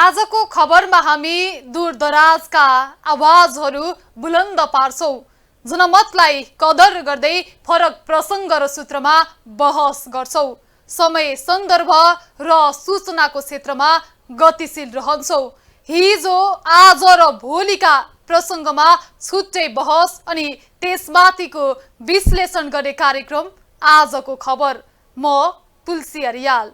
आजको खबरमा हामी दूरदराजका आवाजहरू बुलन्द पार्छौं। जनमतलाई कदर गर्दै फरक प्रसङ्ग र सूत्रमा बहस गर्छौं। समय, सन्दर्भ र सूचनाको क्षेत्रमा गतिशील रहन्छौं। हिजो, आज र भोलिका प्रसङ्गमा छुट्टै बहस अनि त्यसमाथिको विश्लेषण गर्ने कार्यक्रम आजको खबर। म तुलसी अर्याल।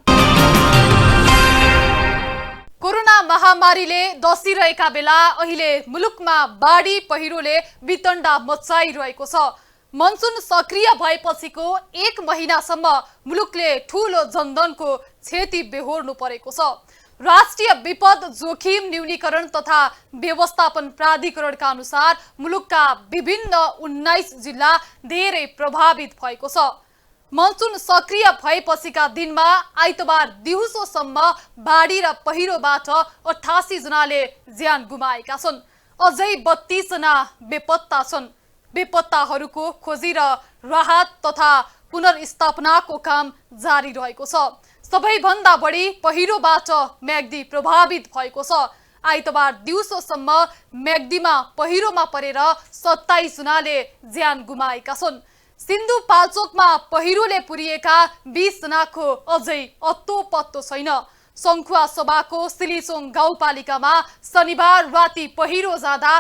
कोरोना महामारीले दसिरहेका बेला अहिले मुलुकमा बाढी पहिरोले वितण्डा मचाइरहेको छ। मनसुन सक्रिय भएपछिको 1 महिनासम्म मुलुकले ठूलो जनधनको क्षति बेहोर्नु परेको छ। राष्ट्रिय विपद जोखिम न्यूनीकरण तथा व्यवस्थापन प्राधिकरणका अनुसार मुलुकका विभिन्न 19 जिल्ला धेरै प्रभावित भएको छ। मनसुन सक्रिय भएपछिका दिनमा आइतबार दिउँसोसम्म बाढी र पहिरोबाट 88 जनाले ज्यान गुमाएका छन्। अझै 32 जना बेपत्ता छन्। बेपत्ताहरूको खोजी र राहत तथा पुनर्स्थापनाको काम जारी रहेको छ। सबैभन्दा बढी पहिरोबाट म्याग्दी प्रभावित भएको छ। आइतबार दिउँसोसम्म म्याग्दीमा पहिरोमा परेर 27 जनाले ज्यान गुमाएका छन्। सिन्धुपाल्चोकमा पहिरोले पुरिएका 20 जनाको अझै अत्तो पत्तो छैन। सङ्खुवासभाको सिलिचोङ गाउँपालिकामा शनिबार राति पहिरो जाँदा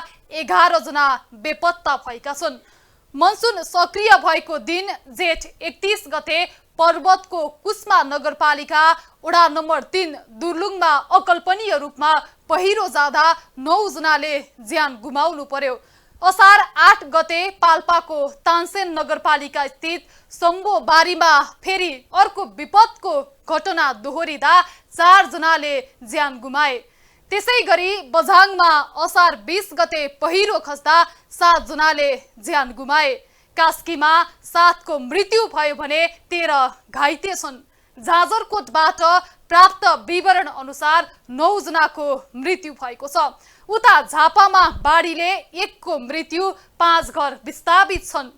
11 जना बेपत्ता भएका छन्। मनसुन सक्रिय भएको दिन जेठ 31 गते पर्वतको कुस्मा नगरपालिका वडा नम्बर 3 दुर्लुङमा अकल्पनीय रूपमा पहिरो जाँदा 9 जनाले ज्यान गुमाउनु पर्यो। असार 8 गते पाल्पाको तानसेन नगरपालिका स्थित सम्बोबारीमा फेरि अर्को विपदको घटना दोहोरिँदा 4 जनाले ज्यान गुमाए। त्यसै गरी बझाङमा असार 20 गते पहिरो खस्दा 7 जनाले ज्यान गुमाए। कास्कीमा 7 को मृत्यु भयो भने 13 घाइते छन्। जाजरकोटबाट प्राप्त विवरण अनुसार 9 जनाको मृत्यु भएको छ। उता झापामा बाढीले 1 को मृत्यु, 5 घर विस्थापित छन्।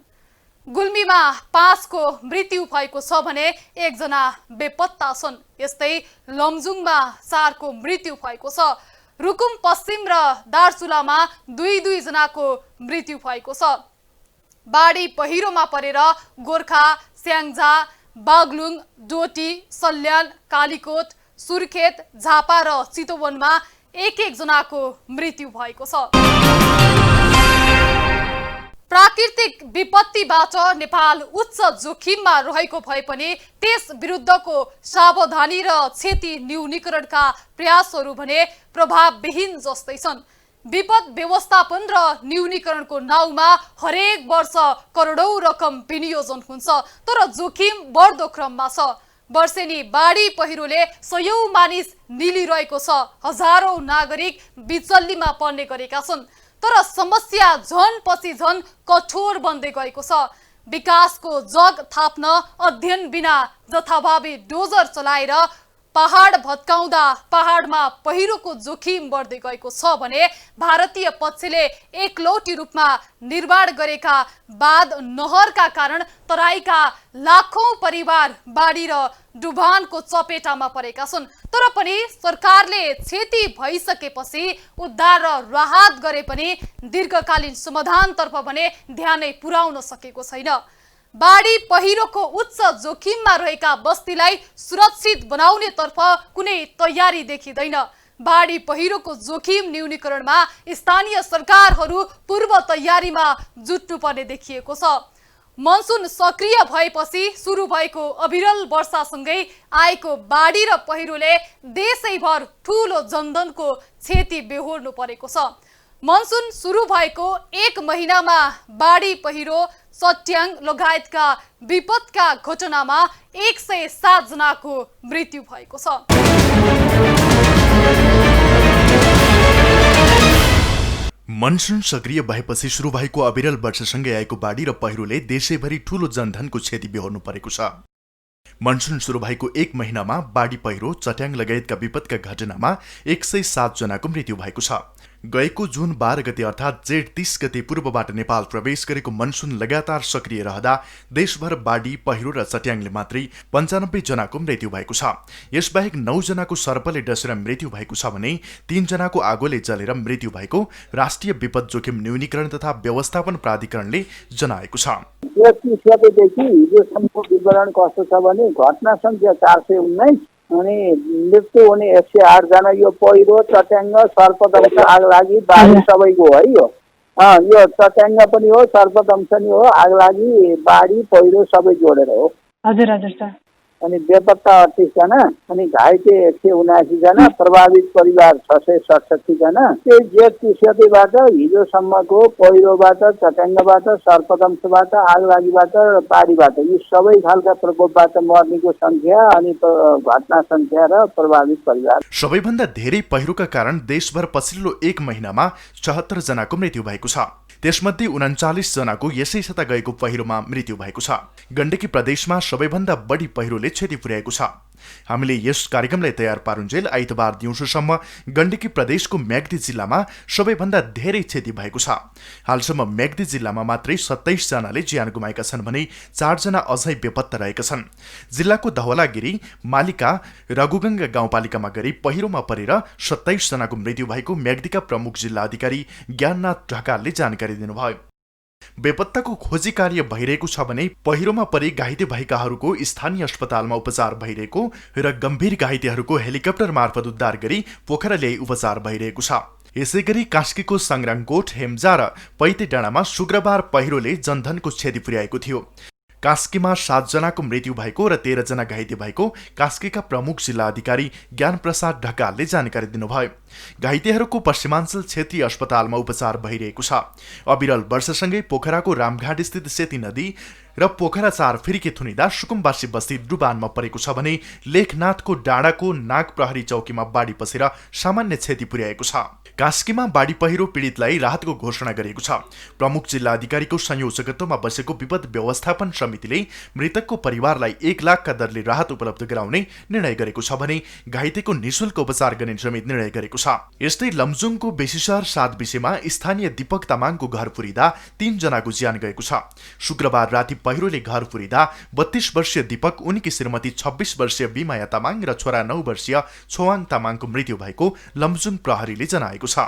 गुल्मीमा 5 को मृत्यु भएको छ भने 1 जना बेपत्ता छन्। यस्तै लमजुङमा 4 को मृत्यु भएको छ। रुकुम पश्चिम र दार्चुलामा 2 जनाको मृत्यु भएको छ। बाढी पहिरोमा परेर गोर्खा, स्याङ्जा, बागलुङ, डोटी, सल्यान, कालीकोट, सुर्खेत, झापा र चितवनमा 1 जनाको मृत्यु भएको छ। प्राकृतिक विपत्तिबाट नेपाल उच्च जोखिममा रहेको भए पनि त्यस विरुद्धको सावधानी र क्षति न्यूनीकरणका प्रयासहरू भने प्रभावविहीन जस्तै छन्। विपद व्यवस्थापन र न्यूनीकरणको नाउँमा हरेक वर्ष करोडौं रकम विनियोजन हुन्छ, तर जोखिम बढ्दो क्रममा छ। वर्षेनी बाढी पहिरोले सयौं मानिस निलिरहेको छ। हजारौं नागरिक बिचल्लीमा पर्ने गरेका छन्। तर समस्या झन पछि झन कठोर बन्दै गएको छ। विकासको जग थाप्न अध्ययन बिना जथाभावी डोजर चलाएर पहाड भत्काउँदा पहाडमा पहिरोको जोखिम बढ्दै गएको छ भने भारतीय पक्षले एकलौटी रूपमा निर्माण गरेका बाँध नहरका कारण तराईका लाखौं परिवार बाढी र डुबानको चपेटामा परेका छन्। तर पनि सरकारले क्षति भइसकेपछि उद्धार र राहत गरे पनि दीर्घकालीन समाधानतर्फ भने ध्यानै पुर्याउन सकेको छैन। बाढी पहिरोको उच्च जोखिममा रहेका बस्तीलाई सुरक्षित बनाउने तर्फ कुनै तयारी देखिँदैन। बाढी पहिरोको जोखिम न्यूनीकरणमा स्थानीय सरकारहरू पूर्व तयारीमा जुट्नुपर्ने देखिएको छ। मनसुन सक्रिय भएपछि सुरु भएको अविरल वर्षासँगै आएको बाढी र पहिरोले देशैभर ठूलो जनधनको क्षति बेहोर्नु परेको छ। मनसुन सुरु भएको 1 महिनामा बाढी पहिरो, चट्याङ लगायतका विपदका घटनामा 107 जनाको मृत्यु भएको छ। मनसुन सक्रिय भएपछि सुरु भएको अविरल वर्षसँगै आएको बाढी र पहिरोले देशैभरि ठूलो जनधनको क्षति बेहोर्नु परेको छ। मनसुन सुरु भएको 1 महिनामा बाढी पहिरो, चट्याङ लगायतका विपदका घटनामा 107 जनाको मृत्यु भएको छ। गएको जुन 12 गते अर्थात् जेठ 30 गते पूर्वबाट नेपाल प्रवेश गरेको मनसुन लगातार सक्रिय रहँदा देशभर बाढी पहिरो र चट्याङले मात्रै 95 जनाको मृत्यु भएको छ। यसबाहेक 9 जनाको सर्पले डसेर मृत्यु भएको छ भने 3 जनाको आगोले जलेर मृत्यु भएको राष्ट्रिय विपद जोखिम न्यूनीकरण तथा व्यवस्थापन प्राधिकरणले जनाएको छ। देखि हिजोसम्मको विवरण कस्तो छ भने घटना संख्या 419 अनि मृत्यु हुने 108 जना। यो पहिरो, चट्याङ्ग, सर्पदंश, आगलागी, बाढी सबैको है। यो चट्याङ्ग पनि हो, सर्पदंश नि हो, आगलागी, बाढी, पहिरो सबै जोडेर हो। हजुर हजुर सर। अनि बेपत्ता 38 जना अनि घाइते 179 जना, प्रभावित परिवार 667 जना। त्यही जेठ 30 गतेबाट हिजोसम्मको पहिरोबाट, चट्याङ्गबाट, सर्पदंशबाट, आगलागीबाट र बाढीबाट यी सबै खालका प्रकोपबाट मर्नेको संख्या अनि घटना संख्या र प्रभावित परिवार। सबैभन्दा धेरै पहिरोका कारण देशभर पछिल्लो 1 महिनामा 76 जनाको मृत्यु भएको छ। त्यसमध्ये 39 जनाको यसै साता गएको पहिरोमा मृत्यु भएको छ। गण्डकी प्रदेशमा सबैभन्दा बढी पहिरोले क्षति पुर्याएको छ। हामीले यस कार्यक्रमलाई तयार पारुन्जेल आइतबार दिउँसोसम्म गण्डकी प्रदेशको म्याग्दी जिल्लामा सबैभन्दा धेरै क्षति भएको छ। हालसम्म म्याग्दी जिल्लामा मात्रै 27 जनाले ज्यान गुमाएका छन् भने 4 जना अझै बेपत्ता रहेका छन्। जिल्लाको धवलागिरी, मालिका, रघुगंगा गाउँपालिकामा गरी पहिरोमा परेर 27 जनाको मृत्यु भएको म्याग्दीका प्रमुख जिल्ला अधिकारी ज्ञाननाथ ढकालले जानकारी दिनुभयो। बेपत्ताको खोजी कार्य भइरहेको छ भने पहिरोमा परि घाइते भएकाहरूको स्थानीय अस्पतालमा उपचार भइरहेको र गम्भीर घाइतेहरूको हेलिकप्टर मार्फत उद्धार गरी पोखरा ल्याई उपचार भइरहेको छ। यसैगरी कास्कीको संग्रामकोट, हेम्जा र पैते डाँडामा शुक्रबार पहिरोले जनधनको क्षति पुर्याएको थियो। कास्कीमा 7 जनाको मृत्यु भएको र 13 जना घाइते भएको कास्कीका प्रमुख जिल्ला अधिकारी ज्ञानप्रसाद ढकालले जानकारी दिनुभयो। घाइतेहरूको पश्चिमाञ्चल क्षेत्रीय अस्पतालमा उपचार भइरहेको छ। अविरल वर्षसँगै पोखराको रामघाट स्थित सेती नदी र पोखरा 4 फिर्के थुनिँदा सुकुम्बासी बस्ती डुबानमा परेको छ भने लेखनाथको डाँडाको नाग प्रहरी चौकीमा बाढी पसेर सामान्य क्षति पुर्याएको छ। कास्कीमा बाढी पहिरो पीडितलाई राहतको घोषणा गरिएको छ। प्रमुख जिल्ला अधिकारीको संयोजकत्वमा बसेको विपद व्यवस्थापन समितिले मृतकको परिवारलाई 1 लाखका दरले राहत उपलब्ध गराउने निर्णय गरेको छ भने घाइतेको निशुल्क उपचार गर्ने समेत निर्णय गरेको छ। यस्तै लमजुङको बेसीशहर 7 विषयमा स्थानीय दीपक तामाङको घर पुरिँदा 3 जनाको ज्यान गएको छ। शुक्रबार राति पहिरोले घर पुरिँदा 32 वर्षीय दीपक, उनकी श्रीमती 26 वर्षीय बिमाया तामाङ र छोरा 9 वर्षीय छोवाङ तामाङको मृत्यु भएको लमजुङ प्रहरीले जनाएको छ।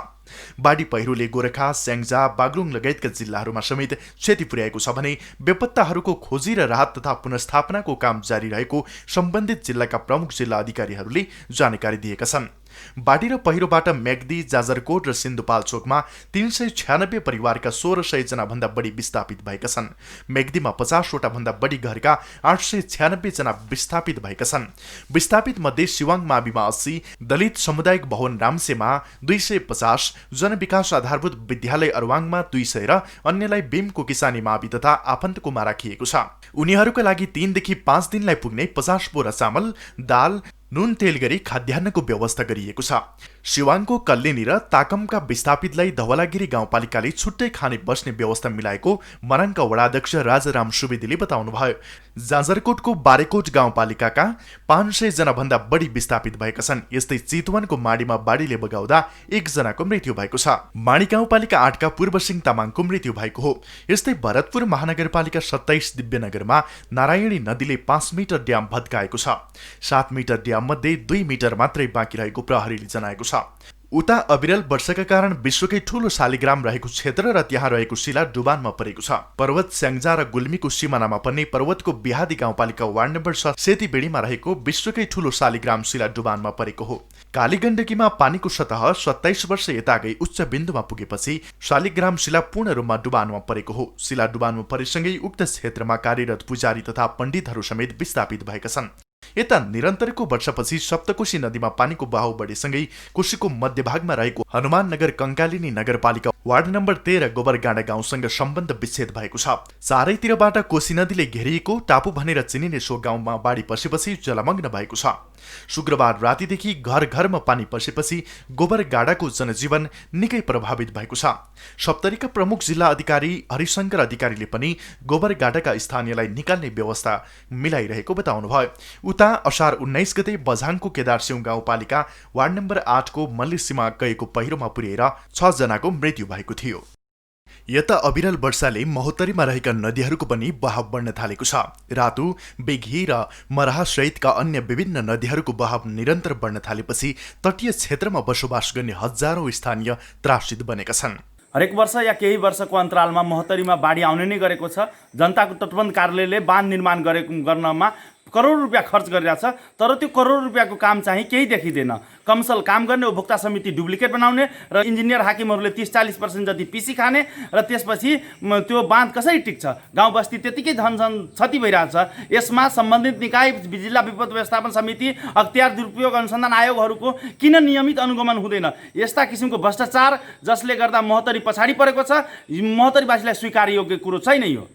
बाढी पहिरोले गोरखा, स्याङ्जा, बागलुङ लगायतका जिल्लाहरूमा समेत क्षति पुर्याएको छ भने बेपत्ताहरूको खोजी र राहत तथा पुनर्स्थापनाको काम जारी रहेको सम्बन्धित जिल्लाका प्रमुख जिल्ला अधिकारीहरूले जानकारी दिएका छन्। बाढी र पहिरोबाट म्याग्दी, जाजरकोट र सिन्धुपाल्चोकमा 396 परिवारका 1600 जना भन्दा बढी विस्थापित भएका छन्। म्याग्दीमा 50 वटा भन्दा बढी घरका 896 जना विस्थापित भएका छन्। विस्थापित मध्ये सिवाङ माविमा 80, दलित सामुदायिक भवन रामसेमा 250, जनविकास आधारभूत विद्यालय अरवाङमा 200 र अन्यलाई बीमको किसानी मावि तथा आफन्तकोमा राखिएको छ। उनीहरूका लागि 3 देखि 5 दिनलाई पुग्ने 50 बोरा चामल, दाल, नुन तेल गरी खाद्यान्नको व्यवस्था गरिएको छ। सिवाङको कल्लेनी र ताकमका विस्थापितलाई धवलागिरी गाउँपालिकाले छुट्टै खाने बस्ने व्यवस्था मिलाएको मराङका वडाध्यक्ष राजाराम सुवेदीले बताउनुभयो। जाजरकोटको बारेकोट गाउँपालिकाका 500 जना भन्दा बढी विस्थापित भएका छन्। यस्तै चितवनको माडीमा बाढीले बगाउँदा 1 जनाको मृत्यु भएको छ। माडी गाउँपालिका 8 का पूर्वसिंह तामाङको मृत्यु भएको हो। यस्तै भरतपुर महानगरपालिका 27 दिव्यनगरमा नारायणी नदीले 5 मिटर ड्याम भत्काएको छ। 7 मिटर ड्याम मध्ये 2 मिटर मात्रै बाँकी रहेको प्रहरीले जनाएको छ। उता अविरल वर्षाका कारण विश्वकै ठूलो शालिग्राम रहेको क्षेत्र र त्यहाँ रहेको शिला डुबानमा परेको छ। पर्वत स्याङ्जा र गुल्मीको सिमानामा पर्ने पर्वतको बिहादी गाउँपालिका वार्ड नम्बर 7 सेतीबेडीमा रहेको विश्वकै ठूलो शालिग्राम शिला डुबानमा परेको हो। कालीगण्डकीमा पानीको सतह 27 वर्ष यता गई उच्च बिन्दुमा पुगेपछि शालिग्राम शिला पूर्ण रूपमा डुबानमा परेको हो। शिला डुबानमा परेसँगै उक्त क्षेत्रमा कार्यरत पुजारी तथा पण्डितहरू समेत विस्थापित भएका छन्। यता निरन्तरको वर्षापछि सप्तकोशी नदीमा पानीको बहाव बढेसँगै कोशीको मध्यभागमा रहेको हनुमाननगर कंकालिनी नगरपालिका वार्ड नम्बर 13 गोबरगाँडा गाउँसँग सम्बन्ध विच्छेद भएको छ। चारैतिरबाट कोशी नदीले घेरिएको टापु भनेर चिनिने सो गाउँमा बाढी पसेपछि जलमग्न भएको छ। शुक्रबार रातिदेखि घर घरमा पानी पसेपछि गोबरगाडाको जनजीवन निकै प्रभावित भएको छ। सप्तरीका प्रमुख जिल्ला अधिकारी हरिशंकर अधिकारीले पनि गोबरगाडाका स्थानीयलाई निकाल्ने व्यवस्था मिलाइरहेको बताउनुभयो। उता असार 19 गते बझाङको केदारसिंह गाउँपालिका वार्ड नम्बर 8 को मल्लिसीमा गएको पहिरोमा पुर्याएर 6 जनाको मृत्यु भएको थियो। यता अविरल वर्षाले महोत्तरीमा रहेका नदीहरूको पनि बहाव बढ्न थालेको छ। रातु, बेघी र मराहा सहितका अन्य विभिन्न नदीहरूको बहाव निरन्तर बढ्न थालेपछि तटीय क्षेत्रमा बसोबास गर्ने हजारौं स्थानीय त्रासित बनेका छन्। हरेक वर्ष या केही वर्षको अन्तरालमा महोत्तरीमा बाढी आउने नै गरेको छ। जनताको तटबन्ध कार्यालयले बाँध निर्माण गर्नमा करोड रुपियाँ खर्च गरिरहेछ, तर त्यो करोड रुपियाँको काम चाहिँ केही देखिँदैन। कमसल काम गर्ने, उपभोक्ता समिति डुप्लिकेट बनाउने र इन्जिनियर हाकिमहरूले 30-40% जति पिसी खाने र त्यसपछि त्यो बाँध कसरी टिक्छ? गाउँ बस्ती त्यतिकै धन क्षति भइरहेछ। यसमा सम्बन्धित निकाय, जिल्ला विपद व्यवस्थापन समिति, अख्तियार दुरुपयोग अनुसन्धान आयोगहरूको किन नियमित अनुगमन हुँदैन? यस्ता किसिमको भ्रष्टाचार जसले गर्दा महोत्तरी पछाडि परेको छ, महोत्तरीवासीलाई स्वीकार योग्य कुरो छैन यो।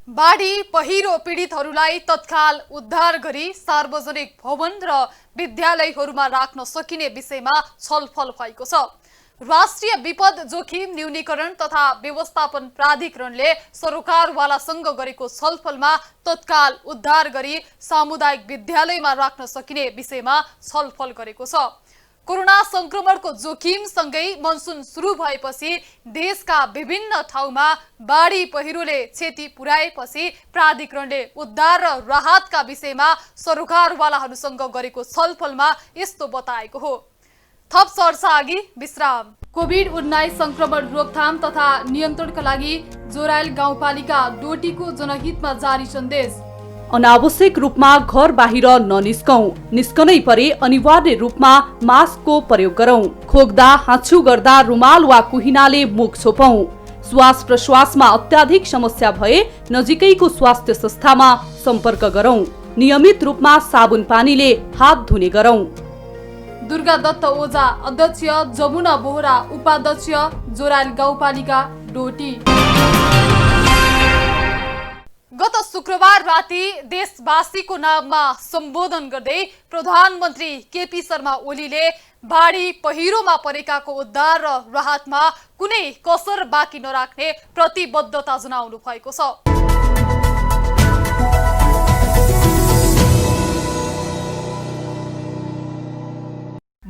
बाढी पहिरो पीडितहरूलाई तत्काल उद्धार गरी सार्वजनिक भवन र विद्यालयहरूमा राख्न सकिने विषयमा छलफल भएको छ। राष्ट्रिय विपद जोखिम न्यूनीकरण तथा व्यवस्थापन प्राधिकरणले सरकारवालासँग गरेको छलफलमा तत्काल उद्धार गरी सामुदायिक विद्यालयमा राख्न सकिने विषयमा छलफल गरेको छ। कोरोना संक्रमणको जोखिमसँगै मनसुन सुरु भएपछि देशका विभिन्न ठाउँमा बाढी पहिरोले क्षति पुर्याएपछि प्राधिकरणले उद्धार र राहतका विषयमा सरकारवालाहरूसँग गरेको छलफलमा यस्तो बताएको हो। थप चर्चा अघि विश्राम। कोभिड-19 संक्रमण रोकथाम तथा नियन्त्रणका लागि जोरायल गाउँपालिका डोटीको जनहितमा जारी सन्देश। अनावश्यक रूपमा घर बाहिर ननिस्कौं, निस्कनै परे अनिवार्य रूपमा मास्कको प्रयोग गरौं। खोक्दा, हाँछु गर्दा रुमाल वा कुहिनाले मुख छोपौं। श्वास प्रश्वासमा अत्याधिक समस्या भए नजिकैको स्वास्थ्य संस्थामा सम्पर्क गरौं। नियमित रूपमा साबुन पानीले हात धुने गरौं। दुर्गा दत्त ओझा, अध्यक्ष, जमुना बोहरा, उपाध्यक्ष, जोरायल गाउँपालिका डोटी। गत शुक्रबार राति देशवासीको नाममा सम्बोधन गर्दै प्रधानमन्त्री केपी शर्मा ओलीले बाढी पहिरोमा परेकाको उद्धार र राहतमा कुनै कसर बाँकी नराख्ने प्रतिबद्धता जनाउनु भएको छ।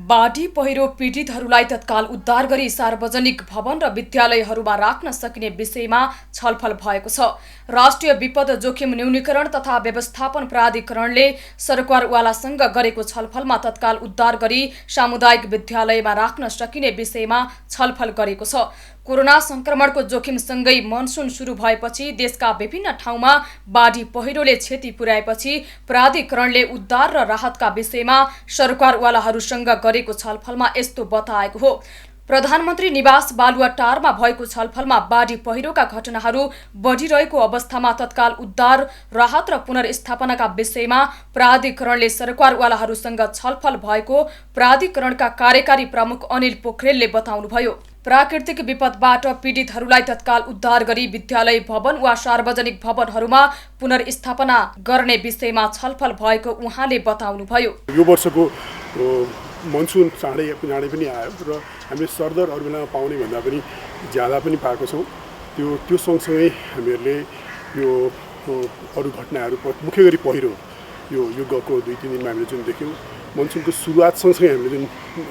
बाढी पहिरो पीडितहरूलाई तत्काल उद्धार गरी सार्वजनिक भवन र विद्यालयहरूमा राख्न सकिने विषयमा छलफल भएको छ। राष्ट्रिय विपद जोखिम न्यूनीकरण तथा व्यवस्थापन प्राधिकरणले सरकारवालासँग गरेको छलफलमा तत्काल उद्धार गरी सामुदायिक विद्यालयमा राख्न सकिने विषयमा छलफल गरेको छ। कोरोना संक्रमणको जोखिमसँगै मनसुन सुरु भएपछि देशका विभिन्न ठाउँमा बाढी पहिरोले क्षति पुर्याएपछि प्राधिकरणले उद्धार र राहतका विषयमा सरकारवालाहरूसँग गरेको छलफलमा यस्तो बताएको हो। प्रधानमन्त्री निवास बालुवाटारमा भएको छलफलमा बाढी पहिरोका घटनाहरू बढिरहेको अवस्थामा तत्काल उद्धार, राहत र पुनर्स्थापनाका विषयमा प्राधिकरणले सरकारवालाहरूसँग छलफल भएको प्राधिकरणका कार्यकारी प्रमुख अनिल पोखरेलले बताउनुभयो। प्राकृतिक विपदबाट पीडितहरूलाई तत्काल उद्धार गरी विद्यालय भवन वा सार्वजनिक भवनहरूमा पुनर्स्थापना गर्ने विषयमा छलफल भएको उहाँले बताउनुभयो। यो वर्षको मनसुन चाँडै पनि आयो र हामीले सरदर अरू बेलामा पाउने भन्दा पनि ज्यादा पनि पाएको छौँ। त्यो सँगसँगै हामीहरूले यो अरू घटनाहरू मुख्य गरी पहिरो यो गएको 2-3 दिनमा हामीले जुन देख्यौँ, मनसुनको सुरुवात सँगसँगै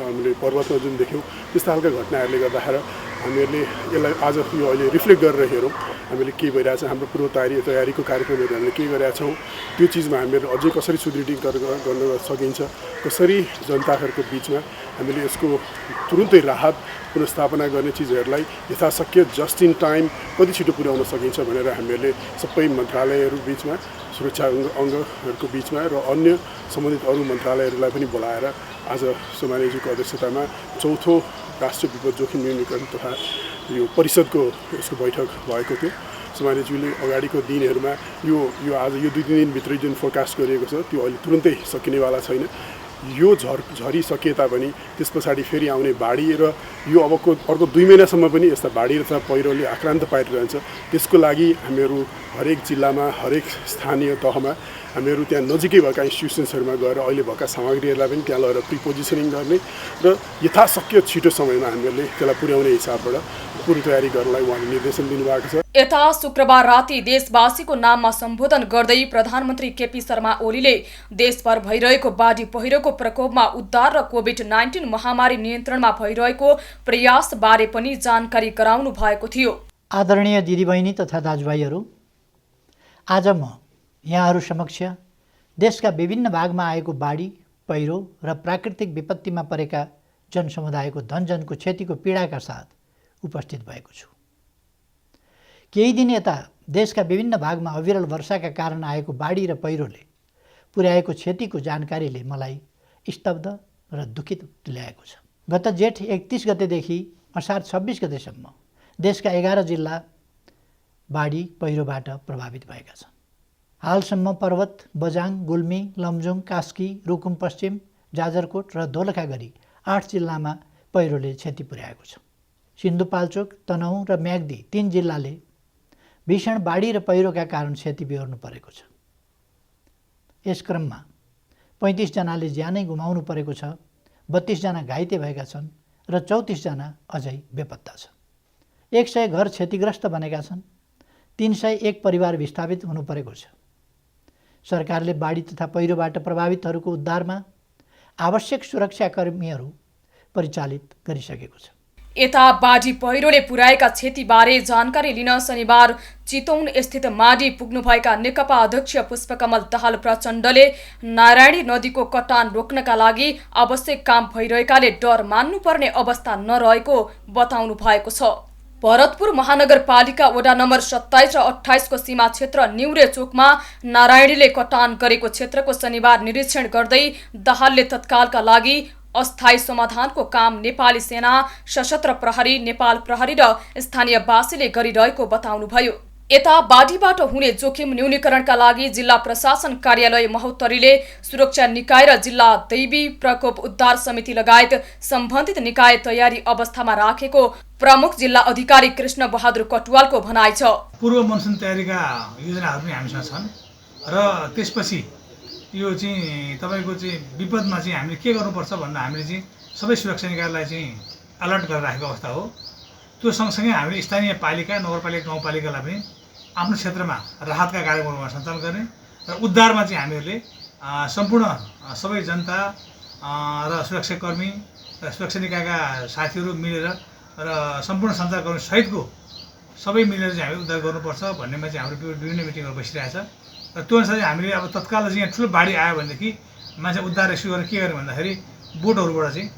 हामीले पर्वतमा जुन देख्यौँ त्यस्ता खालका घटनाहरूले गर्दाखेरि हामीहरूले यसलाई आज यो अहिले रिफ्लेक्ट गरेर हेरौँ हामीले के भइरहेछ, हाम्रो पूर्व तयारीको कार्यक्रमहरू हामीले के गरिरहेका छौँ, त्यो चिजमा हामीहरू अझै कसरी सुदृढीकरण गर्न सकिन्छ, कसरी जनताहरूको बिचमा हामीले यसको तुरुन्तै राहत पुनर्स्थापना गर्ने चिजहरूलाई यथाशक्य जस्ट इन टाइम कति छिटो पुर्याउन सकिन्छ भनेर हामीहरूले सबै मन्त्रालयहरू बिचमा, सुरक्षा अङ्गहरूको बिचमा र अन्य सम्बन्धित अरू मन्त्रालयहरूलाई पनि बोलाएर आज सोमालेज्यूको अध्यक्षतामा 4थो राष्ट्रिय विपद जोखिम न्यूनीकरण तथा यो परिषदको यसको बैठक भएको थियो। सोमालेज्यूले अगाडिको दिनहरूमा यो आज यो 2-3 दिनभित्रै जुन फोरकास्ट गरिएको छ त्यो अहिले तुरुन्तै सकिनेवाला छैन। यो झरिसके तापनि त्यस पछाडि फेरि आउने बाढी र यो अर्को 2 महिनासम्म पनि यस्ता बाढी र पहिरोले आक्रान्त पारिरहन्छ। त्यसको लागि हामीहरू हरेक जिल्लामा हरेक स्थानीय तहमा हामीहरू त्यहाँ नजिकै भएका इन्स्टिट्युसन्सहरूमा गएर अहिले भएका सामग्रीहरूलाई पनि त्यहाँ लगेर प्रिपोजिसनिङ गर्ने र यथाशक्य छिटो समयमा हामीहरूले त्यसलाई पुर्याउने हिसाबबाट पूर्व तयारी गर्नलाई उहाँले निर्देशन दिनुभएको छ। यता शुक्रबार राति देशवासीको नाममा सम्बोधन गर्दै प्रधानमन्त्री केपी शर्मा ओलीले देशभर भइरहेको बाढी पहिरोको प्रकोपमा उद्धार र कोभिड-19 महामारी नियन्त्रणमा भइरहेको प्रयास बारे पनि जानकारी गराउनु भएको थियो। आदरणीय दिदीबहिनी तथा दाजुभाइहरू, आज म यहाँहरू समक्ष देशका विभिन्न भागमा आएको बाढी पहिरो र प्राकृतिक विपत्तिमा परेका जनसमुदायको धनजनको क्षतिको पीडाका साथ उपस्थित भएको छु। केही दिन यता देशका विभिन्न भागमा अविरल वर्षाका कारण आएको बाढी र पहिरोले पुर्याएको क्षतिको जानकारीले मलाई स्तब्ध र दुखित तुल्याएको छ। गत जेठ 31 गतेदेखि असार 26 गतेसम्म देशका 11 जिल्ला बाढी पहिरोबाट प्रभावित भएका छन्। हालसम्म पर्वत, बझाङ, गुल्मी, लमजुङ, कास्की, रुकुम पश्चिम, जाजरकोट र दोलखा गरी 8 जिल्लामा पहिरोले क्षति पुर्याएको छ। सिन्धुपाल्चोक, तनहुँ र म्याग्दी 3 जिल्लाले भीषण बाढी र पहिरोका कारण क्षति बिहोर्नु परेको छ। यस क्रममा 35 जनाले ज्यानै गुमाउनु परेको छ, 32 जना घाइते भएका छन् र 34 जना अझै बेपत्ता छ। 100 घर क्षतिग्रस्त बनेका छन्, 301 परिवार विस्थापित हुनु परेको छ। सरकारले बाढी तथा पहिरोबाट प्रभावितहरूको उद्धारमा आवश्यक सुरक्षाकर्मीहरू परिचालित गरिसकेको छ। यता बाढी पहिरोले पुर्याएका क्षतिबारे जानकारी लिन शनिबार चितौन स्थित माडी पुग्नुभएका नेकपा अध्यक्ष पुष्पकमल दाहाल प्रचण्डले नारायणी नदीको कटान रोक्नका लागि आवश्यक काम भइरहेकाले डर मान्नुपर्ने अवस्था नरहेको बताउनु भएको छ। भरतपुर महानगरपालिका वडा नम्बर 27 र 28 को सीमा क्षेत्र न्युरे चोकमा नारायणीले कटान गरेको क्षेत्रको शनिबार निरीक्षण गर्दै दाहालले तत्कालका लागि अस्थायी समाधानको काम नेपाली सेना, सशस्त्र प्रहरी, नेपाल प्रहरी र स्थानीयवासीले गरिरहेको बताउनुभयो। यता बाढीबाट हुने जोखिम न्यूनीकरणका लागि जिल्ला प्रशासन कार्यालय महोत्तरीले सुरक्षा निकाय र जिल्ला दैवी प्रकोप उद्धार समिति लगायत सम्बन्धित निकाय तयारी अवस्थामा राखेको प्रमुख जिल्ला अधिकारी कृष्ण बहादुर कटुवालको भनाइ छ। पूर्व मनसुन तयारीका योजनाहरू पनि हामीसँग छन् र त्यसपछि यो चाहिँ तपाईको चाहिँ विपदमा चाहिँ हामीले के गर्नुपर्छ भन्दा हामीले चाहिँ सबै सुरक्षा निकायलाई चाहिँ अलर्ट गरेर राखेको अवस्था हो। त्यो सँगसँगै हामीले स्थानीय पालिका, नगरपालिका, गाउँपालिकालाई पनि आफ्नो क्षेत्रमा राहतका कार्यक्रमहरू सञ्चालन गर्ने र उद्धारमा चाहिँ हामीहरूले सम्पूर्ण सबै जनता र सुरक्षाकर्मी र सुरक्षा निकायका साथीहरू मिलेर र सम्पूर्ण सञ्चारकर्मी सहितको सबै मिलेर चाहिँ हामीले उद्धार गर्नुपर्छ भन्नेमा चाहिँ हाम्रो विभिन्न मिटिङहरू बसिरहेछ र त्यो अनुसार हामीले अब तत्काल चाहिँ यहाँ ठुलो बाढी आयो भनेदेखि मान्छे उद्धार रेस्क्यु गरेर के गर्ने भन्दाखेरि बोटहरूबाट चाहिँ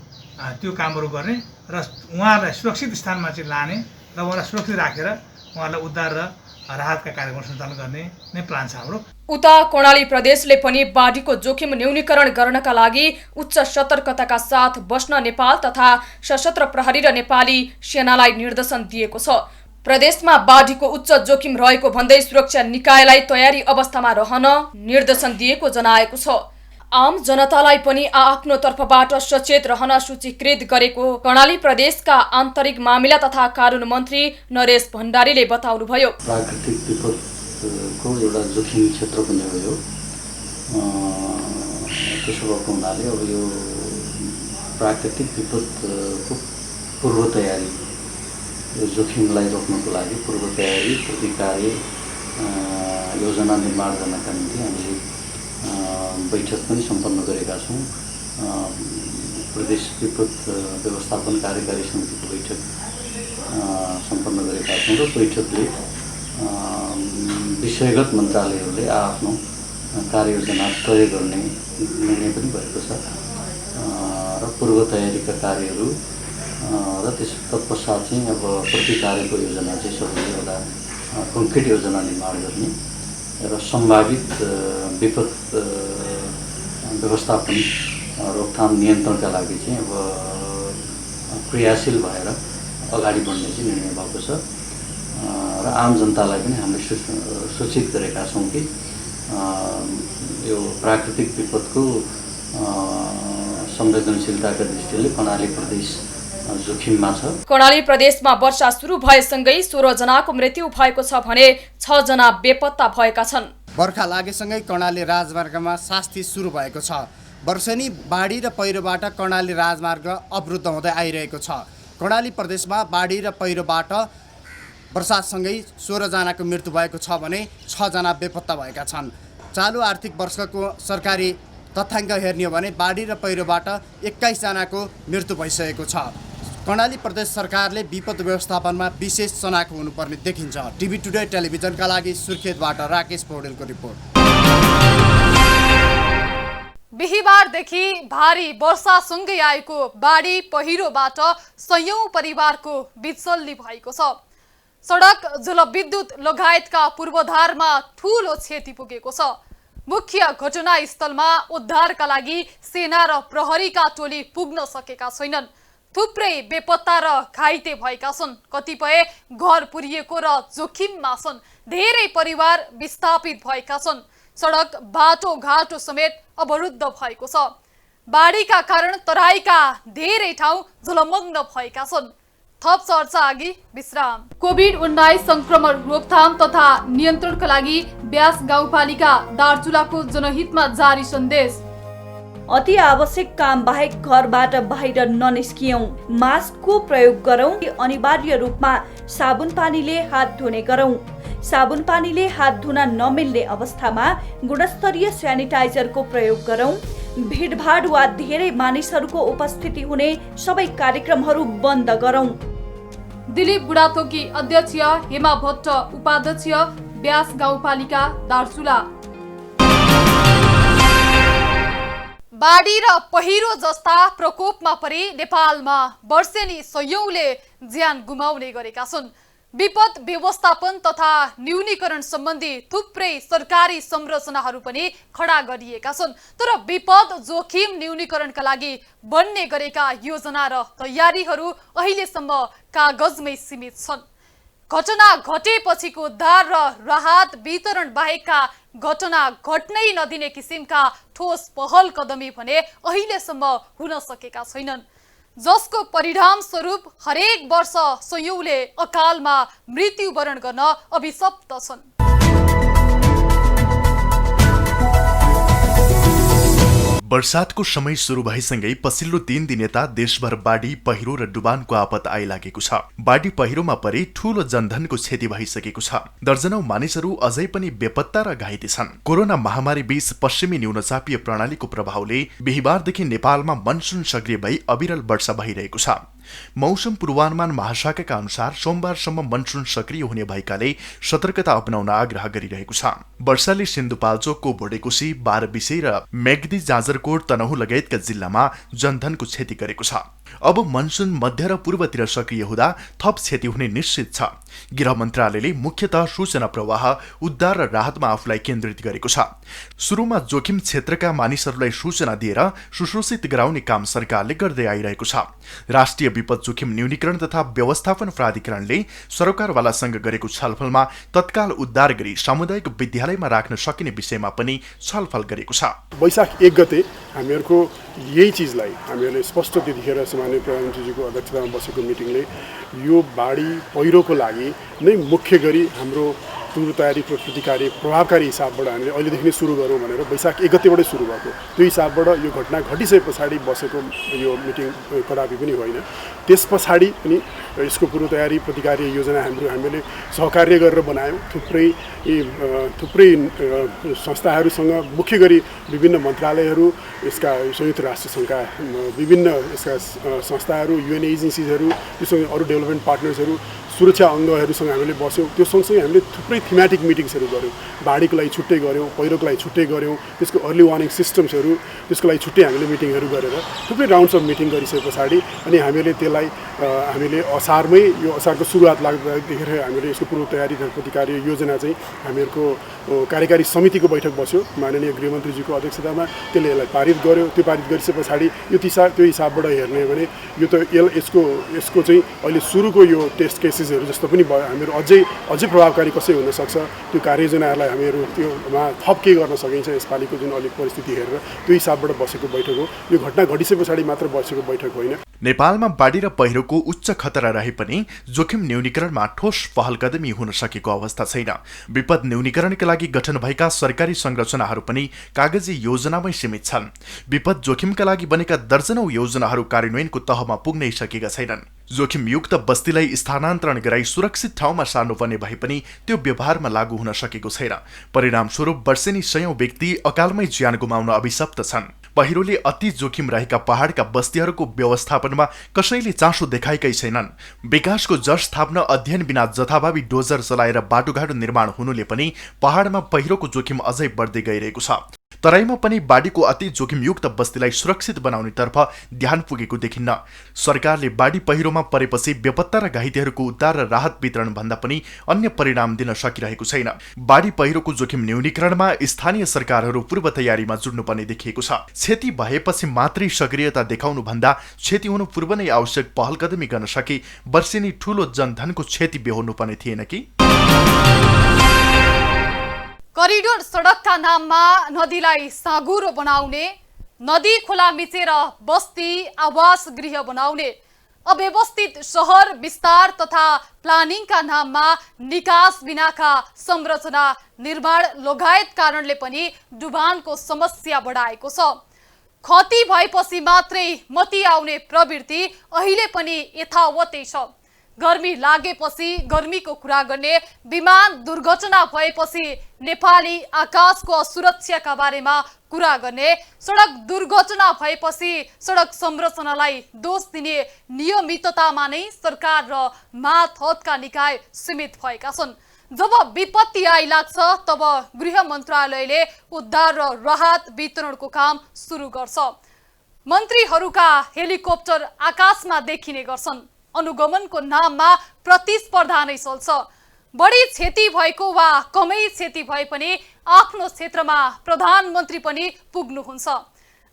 त्यो कामहरू गर्ने र उहाँहरूलाई सुरक्षित स्थानमा चाहिँ लाने र उहाँलाई सुरक्षित राखेर उहाँहरूलाई उद्धार र राहतका कार्यक्रम सञ्चालन गर्ने नै प्लान छ हाम्रो। उता कर्णाली प्रदेशले पनि बाढीको जोखिम न्यूनीकरण गर्नका लागि उच्च सतर्कताका साथ बस्न नेपाल तथा सशस्त्र प्रहरी र नेपाली सेनालाई निर्देशन दिएको छ। प्रदेशमा बाढीको उच्च जोखिम रहेको भन्दै सुरक्षा निकायलाई तयारी अवस्थामा रहन निर्देशन दिएको जनाएको छ। आम जनतालाई पनि आफ्नो तर्फबाट सचेत रहन सूचीकृत गरेको कर्णाली प्रदेशका आन्तरिक मामिला तथा कानुन मन्त्री नरेश भण्डारीले बताउनुभयो। प्राकृतिक विपदको एउटा जोखिम क्षेत्र पनि हो यो। त्यसो भएको हुनाले अब यो प्राकृतिक विपदको पूर्व तयारी, यो जोखिमलाई रोक्नको लागि पूर्व तयारी, प्रतिकारी योजना निर्माण गर्नका निम्ति हामीले बैठक पनि सम्पन्न गरेका छौँ। प्रदेश विपद व्यवस्थापन कार्यकारी समितिको बैठक सम्पन्न गरेका छौँ र बैठकले विषयगत मन्त्रालयहरूले आफ्नो कार्ययोजना तय गर्ने निर्णय पनि भएको छ र पूर्व तयारीका कार्यहरू र त्यस तत्पश्चात चाहिँ अब प्रतिकारको योजना चाहिँ सबैले एउटा कङ्क्रिट योजना निर्माण गर्ने र सम्भावित विपद व्यवस्थापन रोकथाम नियन्त्रणका लागि चाहिँ अब क्रियाशील भएर अगाडि बढ्ने चाहिँ निर्णय भएको छ र आम जनतालाई पनि हामीले सूचित गरेका छौँ कि यो प्राकृतिक विपदको संवेदनशीलताका दृष्टिले कर्णाली प्रदेश जोखिममा छ। कर्णाली प्रदेशमा वर्षा सुरु भएसँगै 16 जनाको मृत्यु भएको छ भने 6 जना बेपत्ता भएका छन्। बर्खा लागेसँगै कर्णाली राजमार्गमा शास्ति सुरु भएको छ। वर्षेनी बाढी र पहिरोबाट कर्णाली राजमार्ग अवरुद्ध हुँदै आइरहेको छ। कर्णाली प्रदेशमा बाढी र पहिरोबाट वर्षासँगै 16 जनाको मृत्यु भएको छ भने 6 जना बेपत्ता भएका छन्। चालु आर्थिक वर्षको सरकारी तथ्याङ्क हेर्ने हो भने बाढी र पहिरोबाट 21 जनाको मृत्यु भइसकेको छ। कर्णाली प्रदेश सरकारले विपद व्यवस्थापनमा विशेष चनाखो हुनुपर्ने देखिन्छ। टिभी टुडे टेलिभिजनका लागि सुर्खेतबाट राकेश पौडेलको रिपोर्ट। बिहीबारदेखि भारी वर्षासँगै आएको बाढी पहिरोबाट सयौं परिवारको बिचल्ली भएको छ। सडक, जलविद्युत लगायतका पूर्वाधारमा ठूलो क्षति पुगेको छ। मुख्य घटनास्थलमा उद्धारका लागि सेना र प्रहरीका टोली पुग्न सकेका छैनन्। थुप्रै बेपत्ता र घाइते भएका छन्। कतिपय घर पुरिएको र जोखिममा छन्। धेरै परिवार विस्थापित भएका छन्। सडक, बाटोघाटो समेत अवरुद्ध भएको छ। बाढीका कारण तराईका धेरै ठाउँ जलमग्न भएका छन्। थप चर्चा अघि विश्राम। कोभिड-19 संक्रमण रोकथाम तथा नियन्त्रणका लागि ब्यास गाउँपालिका दार्चुलाको जनहितमा जारी सन्देश। अति आवश्यक काम बाहेक घरबाट बाहिर ननिस्कियौं। मास्कको प्रयोग गरौं। अनिवार्य रूपमा साबुन पानीले हात धुने गरौं। साबुन पानीले हात धुन नमिल्ने अवस्थामा गुणस्तरीय स्यानिटाइजरको प्रयोग गरौं। भिडभाड वा धेरै मानिसहरूको उपस्थिति हुने सबै कार्यक्रमहरू बन्द गरौं। दिलीप बुढाथोकी अध्यक्ष, हेमा भट्ट उपाध्यक्ष, ब्यास गाउँपालिका दार्चुला। बाढी र पहिरो जस्ता प्रकोपमा परि नेपालमा वर्षेनी सयौंले ज्यान गुमाउने गरेका छन्। विपद व्यवस्थापन तथा न्यूनीकरण सम्बन्धी थुप्रै सरकारी संरचनाहरू पनि खडा गरिएका छन्। तर विपद जोखिम न्यूनीकरणका लागि बन्ने गरेका योजना र तयारीहरू अहिलेसम्म कागजमै सीमित छन्। घटना घटेपछिको उद्धार र राहत वितरण बाहेकका घटना घट्नै नदिने किसिमका ठोस पहल कदमी भने अहिलेसम्म हुन सकेका छैनन्, जसको परिणाम स्वरूप हरेक वर्ष सयौंले अकालमा मृत्युवरण गर्न अभिशप्त छन्। वर्षातको समय सुरु भएसँगै पछिल्लो 3 दिन यता देशभर बाढी, पहिरो र डुबानको आपत आइलागेको छ। बाढी पहिरोमा परि ठूलो जनधनको क्षति भइसकेको छ। दर्जनौं मानिसहरू अझै पनि बेपत्ता र घाइते छन्। कोरोना महामारी बीच पश्चिमी न्यूनचापीय प्रणालीको प्रभावले बिहीबारदेखि नेपालमा मनसुन सक्रिय भई अविरल वर्षा भइरहेको छ। मौसम पूर्वानुमान महाशाखाका अनुसार सोमबारसम्म मनसुन सक्रिय हुने भएकाले सतर्कता अपनाउन आग्रह गरिरहेको छ। वर्षाले सिन्धुपाल्चोकको भोडेकोशी, बारबिसे र मेगदी, जाजरकोट, तनहुँ लगायतका जिल्लामा जनधनको क्षति गरेको छ। अब मनसुन मध्य र पूर्वतिर सक्रिय हुँदा थप क्षति हुने निश्चित छ। गृह मन्त्रालयले मुख्यतः सूचना प्रवाह, उद्धार र राहतमा आफूलाई केन्द्रित गरेको छ। सुरुमा जोखिम क्षेत्रका मानिसहरूलाई सूचना दिएर सुसूचित गराउने काम सरकारले गर्दै आइरहेको छ। राष्ट्रिय विपद जोखिम न्यूनीकरण तथा व्यवस्थापन प्राधिकरणले सरकारवालासँग गरेको छलफलमा तत्काल उद्धार गरी सामुदायिक विद्यालयमा राख्न सकिने विषयमा पनि छलफल गरेको छ। वैशाख 1 गते हामीहरूको यही चिजलाई हामीहरूले स्पष्ट त्यतिखेर माननीय प्रधानमन्त्रीजीको अध्यक्षतामा बसेको मिटिङले यो बाढी पहिरोको लागि नै मुख्य गरी हाम्रो पूर्व तयारी प्रतिकारी प्रभावकारी हिसाबबाट हामीले अहिलेदेखि नै सुरु गरौँ भनेर वैशाख 1 गतेबाटै सुरु भएको। त्यो हिसाबबाट यो घटना घटिसके पछाडि बसेको यो मिटिङ कदापि पनि होइन। त्यस पछाडि पनि यसको पूर्व तयारी प्रतिकारी योजना हामीले सहकार्य गरेर बनायौँ। थुप्रै संस्थाहरूसँग, मुख्य गरी विभिन्न मन्त्रालयहरू, यसका संयुक्त राष्ट्र सङ्घका विभिन्न यसका संस्थाहरू, UN एजेन्सिजहरू, त्योसँग अरू डेभलपमेन्ट पार्टनर्सहरू, सुरक्षा अङ्गहरूसँग हामीले बस्यौँ। त्यो सँगसँगै हामीले थुप्रै थीमेटिक मिटिङ्सहरू गऱ्यौँ। बाढीको लागि छुट्टै गऱ्यौँ, पहिरोको लागि छुट्टै गऱ्यौँ, त्यसको अर्ली वार्निङ सिस्टम्सहरू, त्यसको लागि छुट्टै हामीले मिटिङहरू गरेर थुप्रै राउन्ड्स अफ मिटिङ गरिसके पछाडि अनि हामीले त्यसलाई हामीले असारमै, यो असारको सुरुवात लाग्दाखेरि हामीले यसको पूर्व तयारी र प्रतिकारी योजना चाहिँ हामीहरूको कार्यकारी समितिको बैठक बस्यो माननीय गृहमन्त्रीजीको अध्यक्षतामा। त्यसले यसलाई पारित गर्यो। त्यो पारित गरिसके पछाडि त्यो हिसाबबाट हेर्ने हो भने यो त यसको चाहिँ अहिले सुरुको यो टेस्ट केसेस चिजहरू जस्तो पनि भयो। हामीहरू अझै प्रभावकारी कसै हुनसक्छ त्यो कार्ययोजनाहरूलाई हामीहरू त्योमा थप के गर्न सकिन्छ यसपालिको जुन अलिक परिस्थिति हेरेर त्यो हिसाबबाट बसेको बैठक हो। यो घटना घटिसके पछाडि मात्र बसेको बैठक होइन। नेपालमा बाढी र पहिरोको उच्च खतरा रहे पनि जोखिम न्यूनीकरणमा ठोस पहलकदमी हुन सकेको अवस्था छैन। विपद न्यूनीकरणका लागि गठन भएका सरकारी संरचनाहरू पनि कागजी योजनामै सीमित छन्। विपद जोखिमका लागि बनेका दर्जनौं योजनाहरू कार्यान्वयनको तहमा पुग्नै सकेका छैनन्। जोखिमयुक्त बस्तीलाई स्थानान्तरण गराई सुरक्षित ठाउँमा सार्नुपर्ने भए पनि त्यो व्यवहारमा लागू हुन सकेको छैन। परिणामस्वरूप वर्षेनी सयौं व्यक्ति अकालमै ज्यान गुमाउन अभिशप्त छन्। पहिरोले अति जोखिम रहेका पहाडका बस्तीहरूको व्यवस्थापनमा कसैले चासो देखाएकै छैनन्। विकासको जस थाप्न अध्ययन बिना जथाभावी डोजर चलाएर बाटोघाटो निर्माण हुनुले पनि पहाडमा पहिरोको जोखिम अझै बढ्दै गइरहेको छ। तराईमा पनि बाढीको अति जोखिमयुक्त बस्तीलाई सुरक्षित बनाउनेतर्फ ध्यान पुगेको देखिन्न। सरकारले बाढी पहिरोमा परेपछि बेपत्ता र घाइतेहरूको उद्धार र राहत वितरण भन्दा पनि अन्य परिणाम दिन सकिरहेको छैन। बाढी पहिरोको जोखिम न्यूनीकरणमा स्थानीय सरकारहरू पूर्व तयारीमा जुट्नुपर्ने देखिएको छ। क्षति भएपछि मात्रै सक्रियता देखाउनु भन्दा क्षति हुनु पूर्व नै आवश्यक पहलकदमी गर्न सके वर्षेनी ठूलो जनधनको क्षति बेहोर्नु पर्ने थिएन कि? करिडोर सडकका नाममा नदीलाई साँगुरो बनाउने, नदी खोला मिचेर बस्ती आवास गृह बनाउने, अव्यवस्थित शहर विस्तार तथा प्लानिङका नाममा निकास बिनाका संरचना निर्माण लगायत कारणले पनि डुबानको समस्या बढाएको छ। क्षति भएपछि मात्रै मती आउने प्रवृत्ति अहिले पनि यथावतै छ। गर्मी लागेपछि गर्मीको कुरा गर्ने, विमान दुर्घटना भएपछि नेपाली आकाशको असुरक्षाका बारेमा कुरा गर्ने, सडक दुर्घटना भएपछि सडक संरचनालाई दोष दिने नियमिततामा नै सरकार र मातहतका निकाय सीमित भएका छन्। जब विपत्ति आइलाग्छ तब गृह मन्त्रालयले उद्धार र राहत वितरणको काम सुरु गर्छ। मन्त्रीहरूका हेलिकप्टर आकाशमा देखिने गर्छन्। अनुगमनको नाममा प्रतिस्पर्धा नै चल्छ। बढी क्षति भएको वा कमै क्षति भए पनि आफ्नो क्षेत्रमा प्रधानमन्त्री पनि पुग्नुहुन्छ।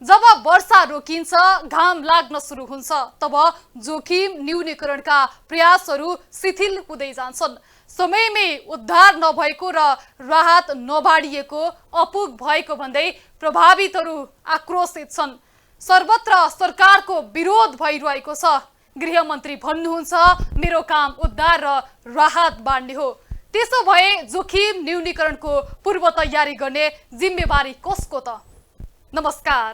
जब वर्षा रोकिन्छ, घाम लाग्न सुरु हुन्छ, तब जोखिम न्यूनीकरणका प्रयासहरू शिथिल हुँदै जान्छन्। समयमै उद्धार नभएको र राहत नबाडिएको अपुग भएको भन्दै प्रभावितहरू आक्रोशित छन्। सर्वत्र सरकारको विरोध भइरहेको छ। गृहमन्त्री भन्नुहुन्छ मेरो काम उद्धार र राहत बाँड्ने हो। त्यसो भए जोखिम न्यूनीकरणको पूर्व तयारी गर्ने जिम्मेवारी कसको त? नमस्कार।